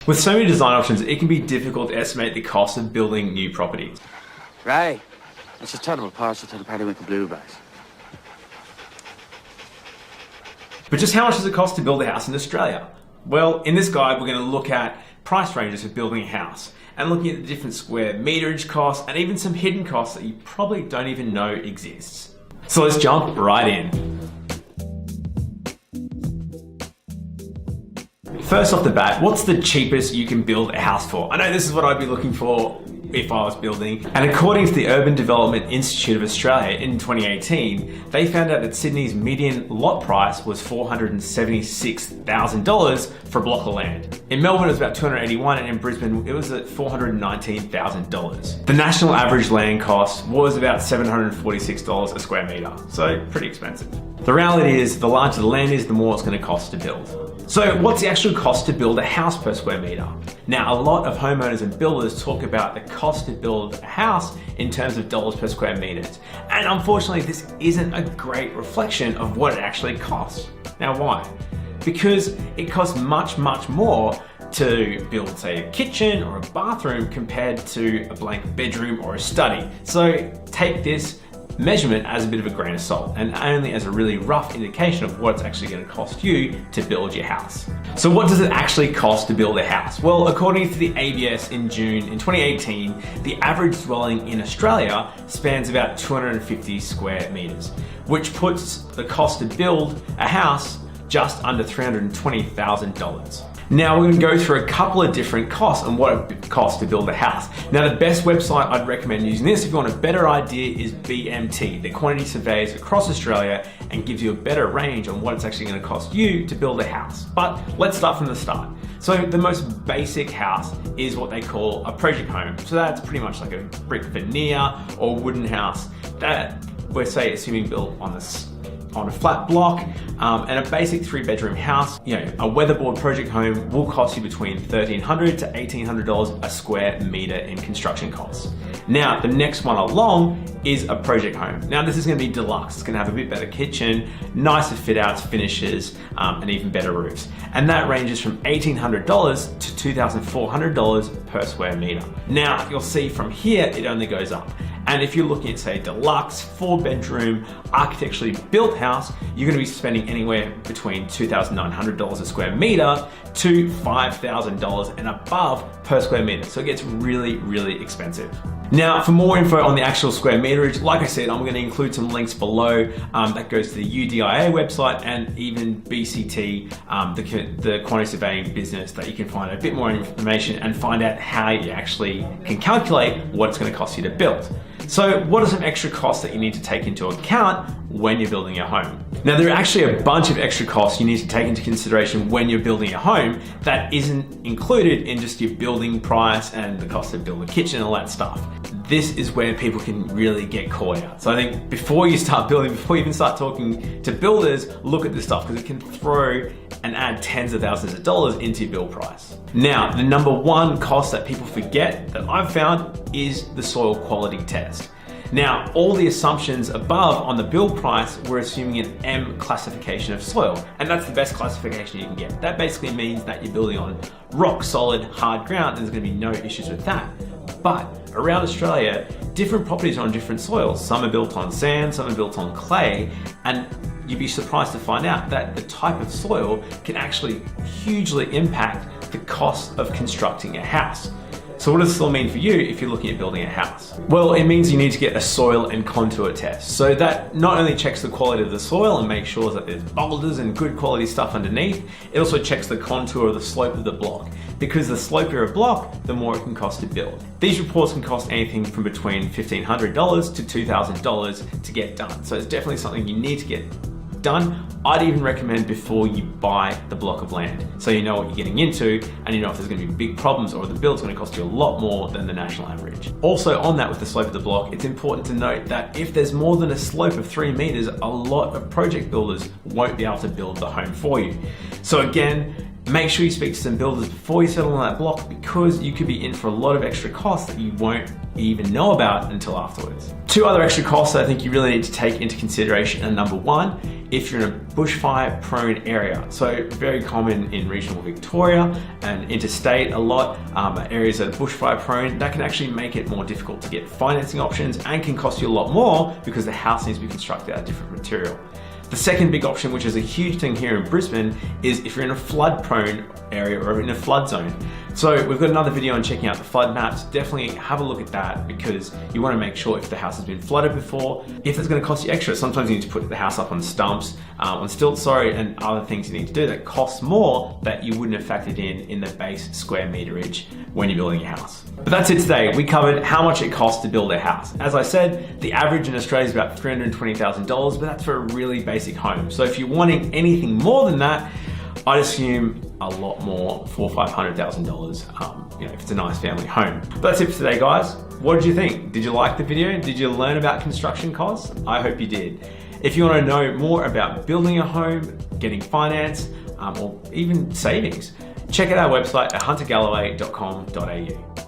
With so many design options, it can be difficult to estimate the cost of building new properties. Right. It's a terrible parcel to the Periwinkle Blueberries. But just how much does it cost to build a house in Australia? Well, in this guide, we're going to look at price ranges for building a house and looking at the different square meterage costs and even some hidden costs that you probably don't even know exists. So let's jump right in. First off the bat, what's the cheapest you can build a house for? I know this is what I'd be looking for if I was building. And according to the Urban Development Institute of Australia in 2018, they found out that Sydney's median lot price was $476,000 for a block of land. In Melbourne, it was about $281,000, and in Brisbane, it was at $419,000. The national average land cost was about $746 a square meter, so pretty expensive. The reality is, the larger the land is, the more it's going to cost to build. So what's the actual cost to build a house per square meter? Now, a lot of homeowners and builders talk about the cost to build a house in terms of dollars per square meters. And unfortunately, this isn't a great reflection of what it actually costs. Now, why? Because it costs much, much more to build, say, a kitchen or a bathroom compared to a blank bedroom or a study. So take this measurement as a bit of a grain of salt and only as a really rough indication of what it's actually going to cost you to build your house. So what does it actually cost to build a house? Well, according to the ABS in June in 2018, the average dwelling in Australia spans about 250 square meters, which puts the cost to build a house just under $320,000. Now we're going to go through a couple of different costs and what it costs to build a house. Now the best website I'd recommend using this if you want a better idea is BMT. The quantity surveys across Australia and gives you a better range on what it's actually going to cost you to build a house. But let's start from the start. So the most basic house is what they call a project home. So that's pretty much like a brick veneer or wooden house that we're assuming built on a flat block, and a basic 3-bedroom house. You know, a weatherboard project home will cost you between $1,300 to $1,800 a square meter in construction costs. Now, the next one along is a project home. Now, this is going to be deluxe. It's going to have a bit better kitchen, nicer fit outs, finishes, and even better roofs. And that ranges from $1,800 to $2,400 per square meter. Now, you'll see from here, it only goes up. And if you're looking at, say, deluxe 4-bedroom architecturally built house, you're going to be spending anywhere between $2,900 a square meter to $5,000 and above per square meter. So it gets really, really expensive. Now, for more info on the actual square meterage, like I said, I'm going to include some links below that goes to the UDIA website and even BCT, the quantity surveying business, that you can find a bit more information and find out how you actually can calculate what it's going to cost you to build. So what are some extra costs that you need to take into account when you're building your home? Now, there are actually a bunch of extra costs you need to take into consideration when you're building a home that isn't included in just your building price and the cost to build a kitchen and all that stuff. This is where people can really get caught out. So I think before you start building, before you even start talking to builders, look at this stuff because it can throw and add tens of thousands of dollars into your build price. Now, the number one cost that people forget that I've found is the soil quality test. Now, all the assumptions above on the build price, we're assuming an M classification of soil, and that's the best classification you can get. That basically means that you're building on rock solid, hard ground, and there's going to be no issues with that. But around Australia, different properties are on different soils. Some are built on sand, some are built on clay, and you'd be surprised to find out that the type of soil can actually hugely impact the cost of constructing a house. So what does this all mean for you if you're looking at building a house? Well, it means you need to get a soil and contour test. So that not only checks the quality of the soil and makes sure that there's boulders and good quality stuff underneath, it also checks the contour or the slope of the block. Because the slopier a block, the more it can cost to build. These reports can cost anything from between $1,500 to $2,000 to get done. So it's definitely something you need to get done. I'd even recommend before you buy the block of land, so you know what you're getting into and you know if there's going to be big problems or the build's going to cost you a lot more than the national average. Also on that, with the slope of the block, it's important to note that if there's more than a slope of 3 meters, a lot of project builders won't be able to build the home for you. So again, make sure you speak to some builders before you settle on that block, because you could be in for a lot of extra costs that you won't even know about until afterwards. 2 other extra costs that I think you really need to take into consideration are: number 1 if you're in a bushfire prone area. So very common in regional Victoria and interstate a lot, areas that are bushfire prone, that can actually make it more difficult to get financing options and can cost you a lot more because the house needs to be constructed out of different material. The second big option, which is a huge thing here in Brisbane, is if you're in a flood prone area or in a flood zone. So we've got another video on checking out the flood maps. Definitely have a look at that because you want to make sure if the house has been flooded before, if it's going to cost you extra. Sometimes you need to put the house up on stumps, on stilts, and other things you need to do that cost more that you wouldn't have factored in the base square meterage when you're building a house. But that's it today. We covered how much it costs to build a house. As I said, the average in Australia is about $320,000, but that's for a really basic home. So if you're wanting anything more than that, I'd assume a lot more, $400,000 or $500,000, if it's a nice family home. But that's it for today, guys. What did you think? Did you like the video? Did you learn about construction costs? I hope you did. If you want to know more about building a home, getting finance, or even savings, check out our website at huntergalloway.com.au.